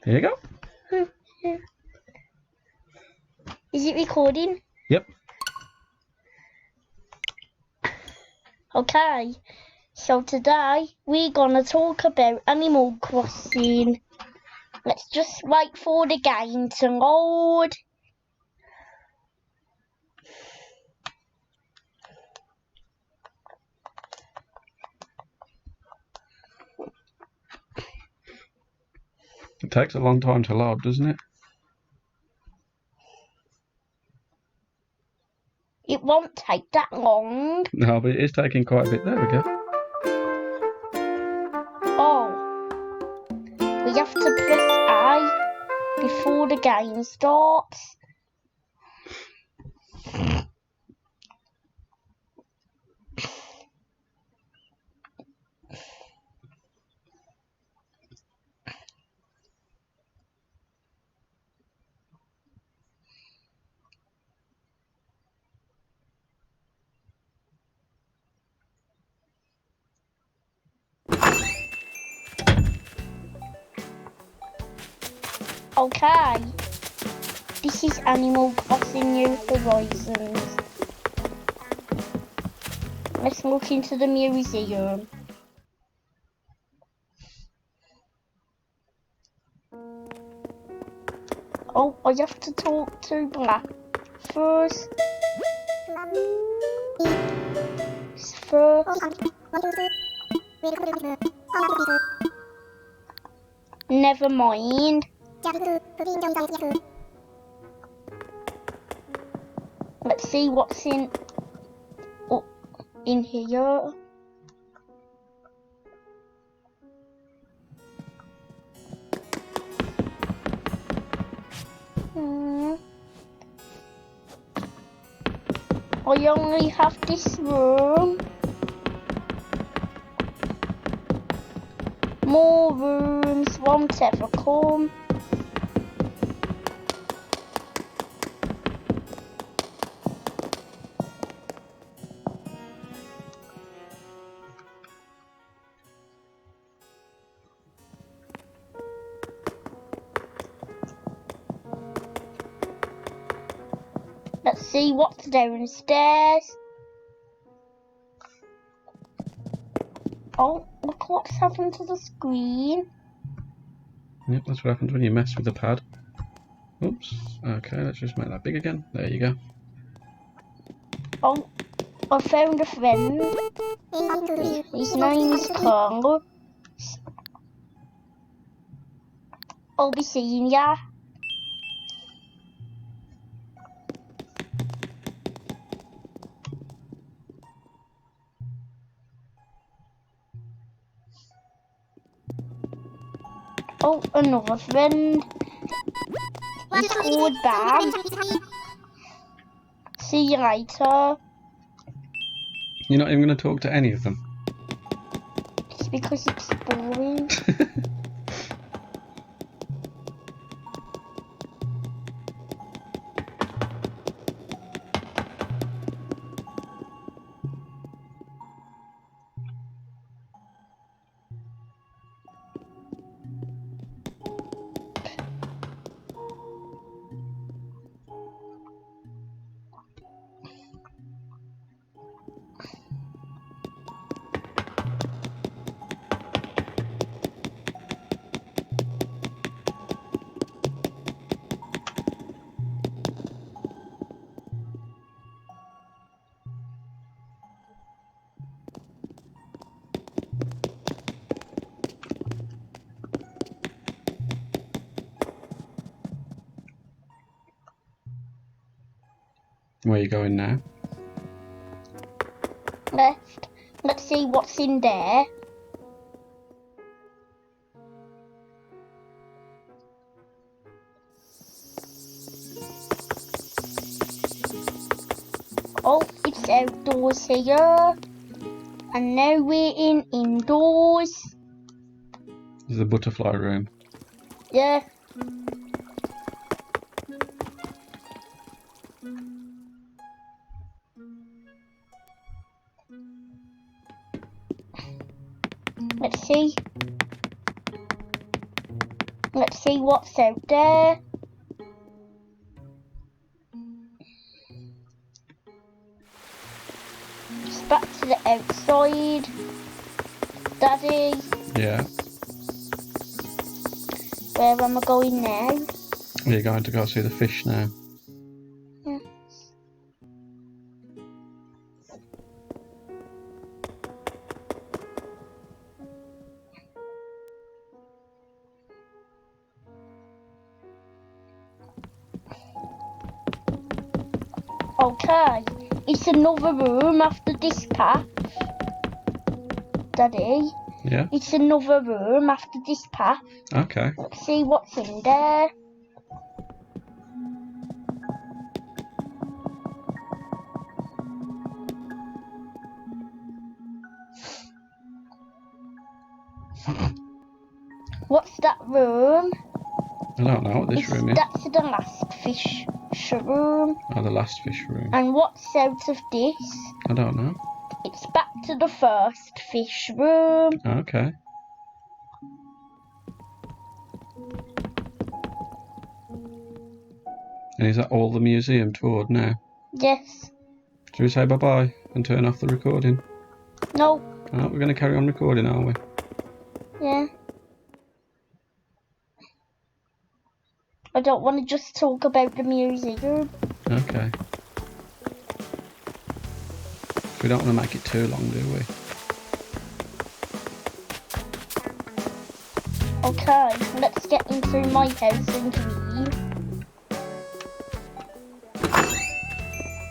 Here you go. Is it recording? Yep. Okay, so today we're gonna talk about Animal Crossing. Let's just wait for the game to load. It takes a long time to load, doesn't it? It won't take that long. No, but it is taking quite a bit. There we go. Oh, we have to press A before the game starts. Okay, this is Animal Crossing New Horizons. Let's look into the museum. Oh, I have to talk to Black first. Never mind. Let's see what's in here. I only have this room. More rooms won't ever come. Let's see what's downstairs. Oh, look what's happened to the screen. Yep, that's what happens when you mess with the pad. Oops. Okay, let's just make that big again. There you go. Oh, I found a friend. His name is Carl. I'll be seeing ya. Oh, another friend. He's called back. See you later. You're not even going to talk to any of them? It's because it's boring. Where are you going now? Left. Let's see what's in there. Oh, it's outdoors here. And now we're indoors. This is the butterfly room. Yeah. Let's see. Let's see what's out there. It's back to the outside. Daddy. Yeah. Where am I going now? You're going to go see the fish now. Yeah. Okay, it's another room after this path. Daddy. Yeah. It's another room after this path. Okay. Let's see what's in there. What's that room? I don't know what this room is. That's the last fish room. Oh, the last fish room. And what's out of this? I don't know. It's back to the first fish room. Okay. And is that all the museum toured now? Yes. Should we say bye-bye and turn off the recording? No. Oh, we're going to carry on recording, aren't we? Yeah. I don't want to just talk about the museum. Okay. We don't want to make it too long, do we? Okay, let's get into my house and leave.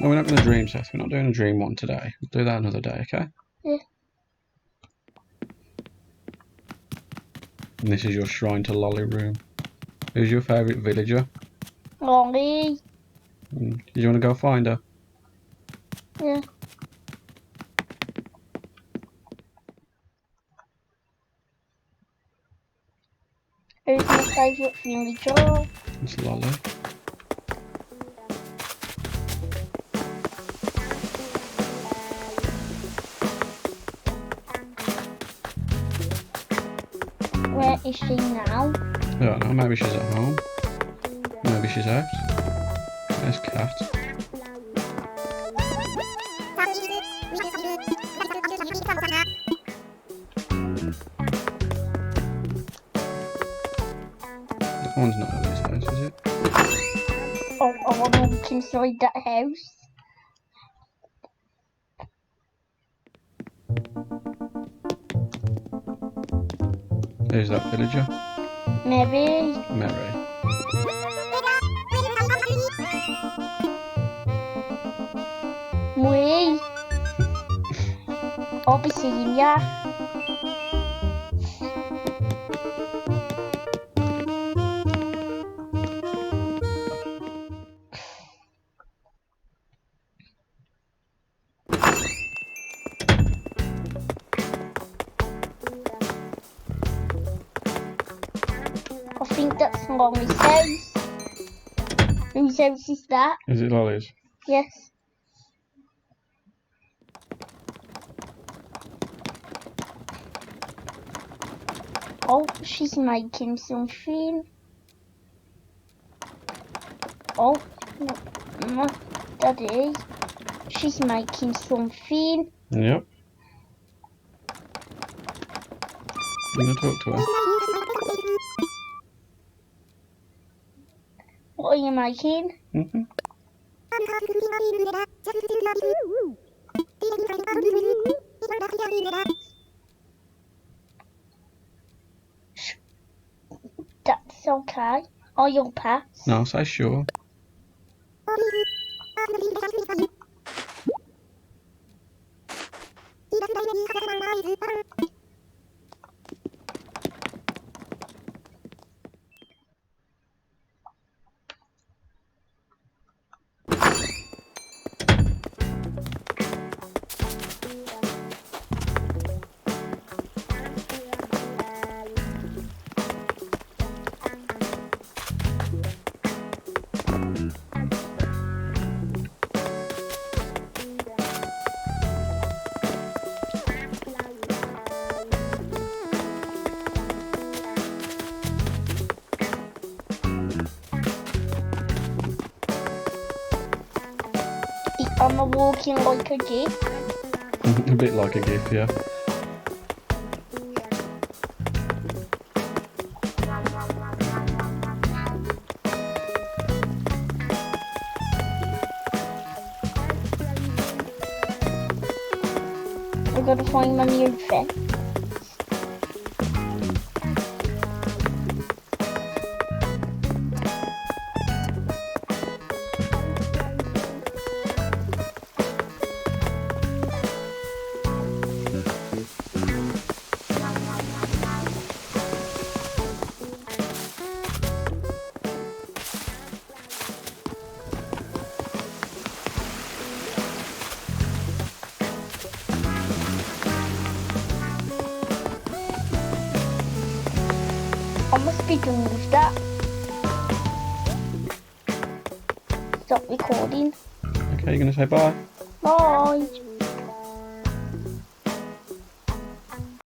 No, we're not going to dream, Seth. We're not doing a dream one today. We'll do that another day, okay? Yeah. And this is your shrine to Lolly room. Who's your favourite villager? Lolly. Do you want to go find her? Yeah. Who's my favourite villager? It's Lolly. Where is she now? I don't know, maybe she's at home. Maybe she's out. There's Cat. That one's not Lily's house, is it? Oh, I want to look inside that house. Who's that villager? Maybe. Mary. We. I'll be seeing ya. I think that's Lolly's house. Whose house is that? Is it Lolly's? Yes. Oh, she's making something. Oh, no, Daddy. She's making something. Yep. I'm going to talk to her. What are you making? That's okay. Or you'll pass. No, say sure. I'm a walking like a gif. A bit like a GIF, yeah. I've got to find my new fence. I must be done with that. Stop recording. Okay, you're going to say bye? Bye.